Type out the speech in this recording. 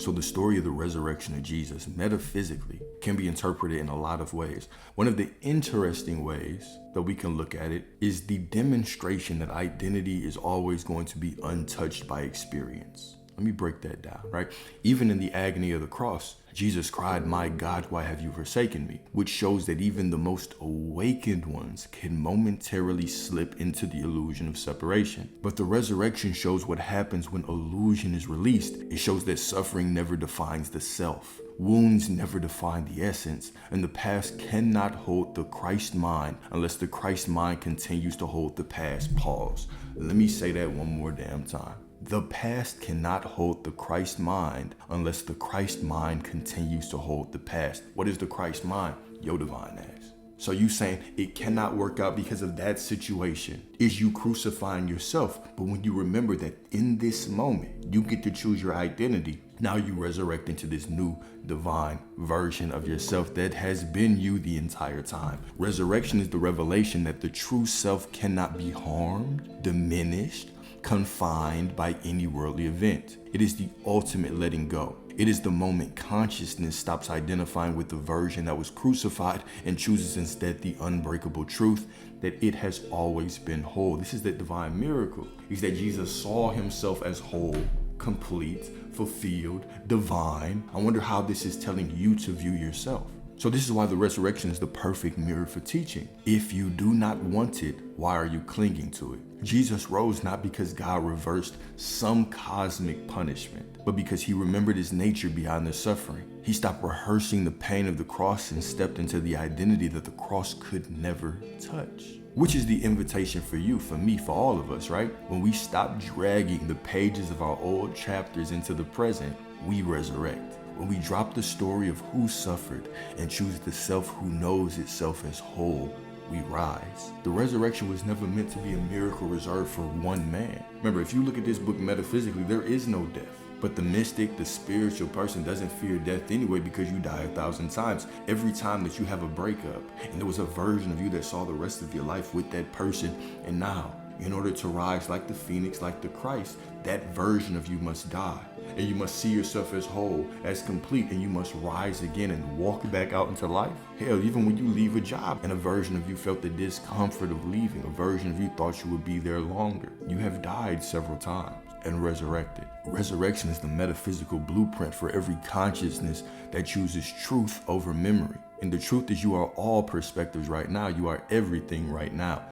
So the story of the resurrection of Jesus, metaphysically, can be interpreted in a lot of ways. One of the interesting ways that we can look at it is the demonstration that identity is always going to be untouched by experience. Let me break that down, right? Even in the agony of the cross, Jesus cried, "My God, why have you forsaken me?" Which shows that even the most awakened ones can momentarily slip into the illusion of separation. But the resurrection shows what happens when illusion is released. It shows that suffering never defines the self. Wounds never define the essence, and the past cannot hold the Christ mind unless the Christ mind continues to hold the past. Pause. Let me say that one more damn time. The past cannot hold the Christ mind unless the Christ mind continues to hold the past. What is the Christ mind? Your divine ass. So you saying it cannot work out because of that situation is you crucifying yourself. But when you remember that in this moment, you get to choose your identity, now you resurrect into this new divine version of yourself that has been you the entire time. Resurrection is the revelation that the true self cannot be harmed, diminished, confined by any worldly event. It is the ultimate letting go. It is the moment consciousness stops identifying with the version that was crucified and chooses instead the unbreakable truth that it has always been whole. This is the divine miracle, is that Jesus saw himself as whole, complete, fulfilled, divine. I wonder how this is telling you to view yourself. So this is why the resurrection is the perfect mirror for teaching. If you do not want it, why are you clinging to it? Jesus rose not because God reversed some cosmic punishment, but because he remembered his nature beyond the suffering. He stopped rehearsing the pain of the cross and stepped into the identity that the cross could never touch. Which is the invitation for you, for me, for all of us, right? When we stop dragging the pages of our old chapters into the present, we resurrect. When we drop the story of who suffered and choose the self who knows itself as whole, we rise. The resurrection was never meant to be a miracle reserved for one man. Remember, if you look at this book metaphysically, there is no death. But the mystic, the spiritual person doesn't fear death anyway because you die 1,000 times. Every time that you have a breakup and there was a version of you that saw the rest of your life with that person, and now, in order to rise like the phoenix, like the Christ, that version of you must die. And you must see yourself as whole, as complete, and you must rise again and walk back out into life. Hell, even when you leave a job and a version of you felt the discomfort of leaving, a version of you thought you would be there longer. You have died several times and resurrected. Resurrection is the metaphysical blueprint for every consciousness that chooses truth over memory. And the truth is you are all perspectives right now. You are everything right now.